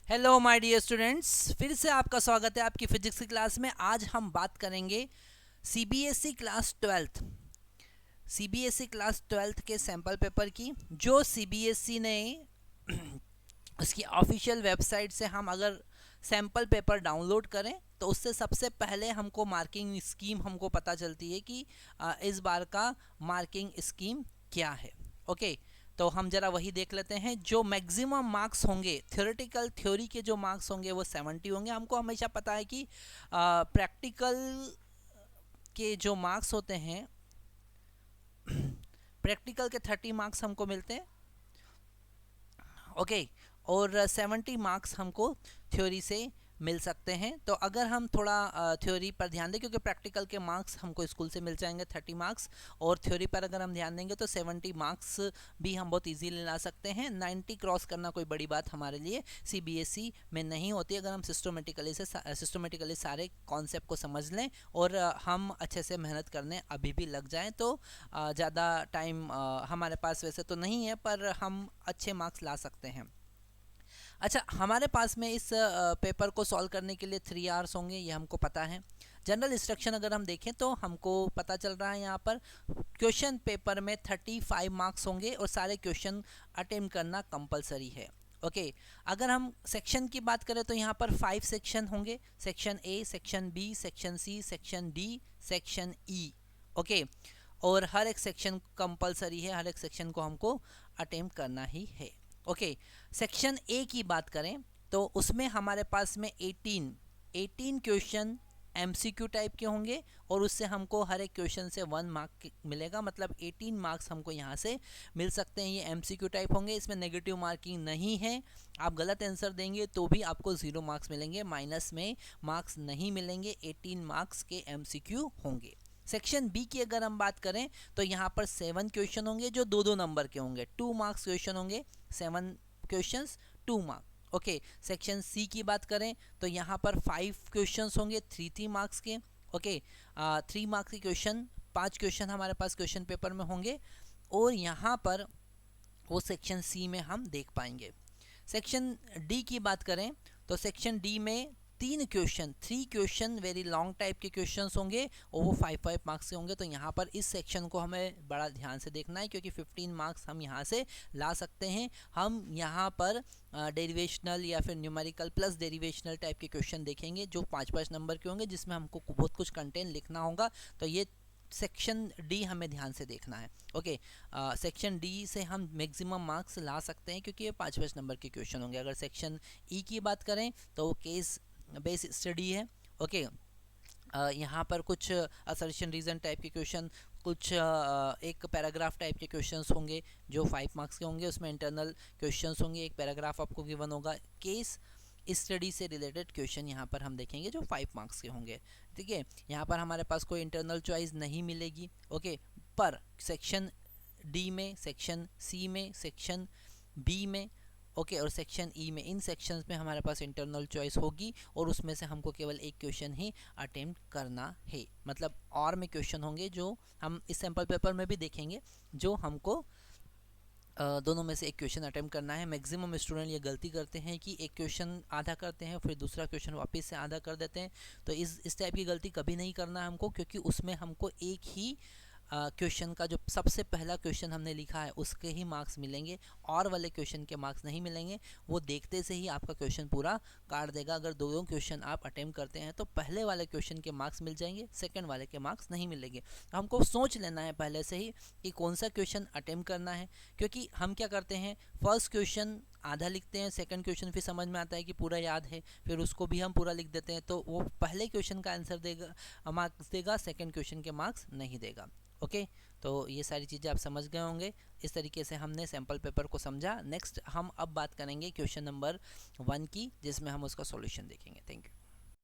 Hello my dear students, फिर से आपका स्वागत है आपकी फिजिक्स की क्लास में। आज हम बात करेंगे सीबीएसई क्लास 12th के सैम्पल पेपर की, जो सीबीएसई ने उसकी ऑफिशियल वेबसाइट से हम अगर सैम्पल पेपर डाउनलोड करें तो उससे सबसे पहले हमको मार्किंग स्कीम हमको पता चलती है कि इस बार का मार्किंग स्कीम क्या है। ओके, तो हम जरा वही देख लेते हैं। जो मैक्सिमम मार्क्स होंगे थ्योरेटिकल थ्योरी के जो मार्क्स होंगे वो 70 होंगे। हमको हमेशा पता है कि प्रैक्टिकल के जो मार्क्स होते हैं, प्रैक्टिकल के 30 मार्क्स हमको मिलते हैं। ओके, और 70 मार्क्स हमको थ्योरी से मिल सकते हैं। तो अगर हम थोड़ा थ्योरी पर ध्यान दें, क्योंकि प्रैक्टिकल के मार्क्स हमको स्कूल से मिल जाएंगे 30 मार्क्स, और थ्योरी पर अगर हम ध्यान देंगे तो 70 मार्क्स भी हम बहुत इजीली ला सकते हैं। 90 क्रॉस करना कोई बड़ी बात हमारे लिए सीबीएसई में नहीं होती अगर हम सिस्टमेटिकली सारे कॉन्सेप्ट को समझ लें और हम अच्छे से मेहनत करने अभी भी लग जाएं तो ज़्यादा टाइम हमारे पास वैसे तो नहीं है, पर हम अच्छे मार्क्स ला सकते हैं। अच्छा, हमारे पास में इस पेपर को सॉल्व करने के लिए 3 आवर्स होंगे, ये हमको पता है। जनरल इंस्ट्रक्शन अगर हम देखें तो हमको पता चल रहा है यहाँ पर क्वेश्चन पेपर में 35 मार्क्स होंगे और सारे क्वेश्चन अटेम्प्ट करना कंपलसरी है। ओके, अगर हम सेक्शन की बात करें तो यहाँ पर 5 सेक्शन होंगे। Section A, section B, section C, section D, section E. Okay, और हर एक सेक्शन कंपलसरी है, हर एक सेक्शन को हमको अटेम्प्ट करना ही है। ओके, सेक्शन ए की बात करें तो उसमें हमारे पास में 18 क्वेश्चन एमसीक्यू टाइप के होंगे और उससे हमको हर एक क्वेश्चन से 1 मार्क मिलेगा, मतलब 18 मार्क्स हमको यहाँ से मिल सकते हैं। ये एमसीक्यू टाइप होंगे, इसमें नेगेटिव मार्किंग नहीं है। आप गलत आंसर देंगे तो भी आपको 0 मार्क्स मिलेंगे, माइनस में मार्क्स नहीं मिलेंगे। 18 मार्क्स के एमसीक्यू होंगे। सेक्शन बी की अगर हम बात करें तो यहाँ पर 7 क्वेश्चन होंगे जो 2-2 नंबर के होंगे। 2 मार्क्स क्वेश्चन होंगे, 7 questions 2 marks. Okay, section C की बात करें तो यहाँ पर 5 क्वेश्चंस होंगे 3-3 मार्क्स के। ओके, 3 मार्क्स के क्वेश्चन, 5 क्वेश्चन हमारे पास क्वेश्चन पेपर में होंगे और यहाँ पर वो सेक्शन सी में हम देख पाएंगे। सेक्शन डी की बात करें तो सेक्शन डी में 3 क्वेश्चन वेरी लॉन्ग टाइप के क्वेश्चंस होंगे और वो 5-5 मार्क्स के होंगे। तो यहाँ पर इस सेक्शन को हमें बड़ा ध्यान से देखना है, क्योंकि 15 मार्क्स हम यहाँ से ला सकते हैं। हम यहाँ पर डेरिवेशनल या फिर न्यूमेरिकल प्लस डेरिवेशनल टाइप के क्वेश्चन देखेंगे जो 5-5 नंबर के होंगे, जिसमें हमको बहुत कुछ कंटेंट लिखना होगा। तो ये सेक्शन डी हमें ध्यान से देखना है। ओके, सेक्शन डी से हम मैक्सिमम मार्क्स ला सकते हैं क्योंकि ये 5-5 नंबर के क्वेश्चन होंगे। अगर सेक्शन ई की बात करें तो वो केस बेस स्टडी है। ओके, यहाँ पर कुछ असर्शन रीजन टाइप के क्वेश्चन, कुछ एक पैराग्राफ टाइप के क्वेश्चंस होंगे जो 5 मार्क्स के होंगे। उसमें इंटरनल क्वेश्चंस होंगे, एक पैराग्राफ आपको गिवन होगा। केस स्टडी से रिलेटेड क्वेश्चन यहाँ पर हम देखेंगे जो 5 मार्क्स के होंगे। ठीक है, यहाँ पर हमारे पास कोई इंटरनल चॉइस नहीं मिलेगी। ओके, पर सेक्शन डी में, सेक्शन सी में, सेक्शन बी में, ओके, और सेक्शन ई में, इन सेक्शंस में हमारे पास इंटरनल चॉइस होगी और उसमें से हमको केवल एक क्वेश्चन ही अटेम्प्ट करना है। मतलब और में क्वेश्चन होंगे जो हम इस सैम्पल पेपर में भी देखेंगे, जो हमको दोनों में से एक क्वेश्चन अटेम्प्ट करना है। मैक्सिमम स्टूडेंट ये गलती करते हैं कि एक क्वेश्चन आधा करते हैं फिर दूसरा क्वेश्चन वापस से आधा कर देते हैं। तो इस टाइप की गलती कभी नहीं करना है हमको, क्योंकि उसमें हमको एक ही क्वेश्चन का जो सबसे पहला क्वेश्चन हमने लिखा है उसके ही मार्क्स मिलेंगे, और वाले क्वेश्चन के मार्क्स नहीं मिलेंगे। वो देखते से ही आपका क्वेश्चन पूरा काट देगा। अगर दो क्वेश्चन आप अटेम्प्ट करते हैं तो पहले वाले क्वेश्चन के मार्क्स मिल जाएंगे, सेकंड वाले के मार्क्स नहीं मिलेंगे। तो हमको सोच लेना है पहले से ही कि कौन सा क्वेश्चन अटेम्प्ट करना है, क्योंकि हम क्या करते हैं, फर्स्ट क्वेश्चन आधा लिखते हैं, सेकंड क्वेश्चन फिर समझ में आता है कि पूरा याद है, फिर उसको भी हम पूरा लिख देते हैं। तो वो पहले क्वेश्चन का आंसर देगा, मार्क्स देगा, सेकंड क्वेश्चन के मार्क्स नहीं देगा। ओके, तो ये सारी चीज़ें आप समझ गए होंगे। इस तरीके से हमने सैम्पल पेपर को समझा। नेक्स्ट हम अब बात करेंगे क्वेश्चन नंबर 1 की, जिसमें हम उसका सॉल्यूशन देखेंगे। Thank you.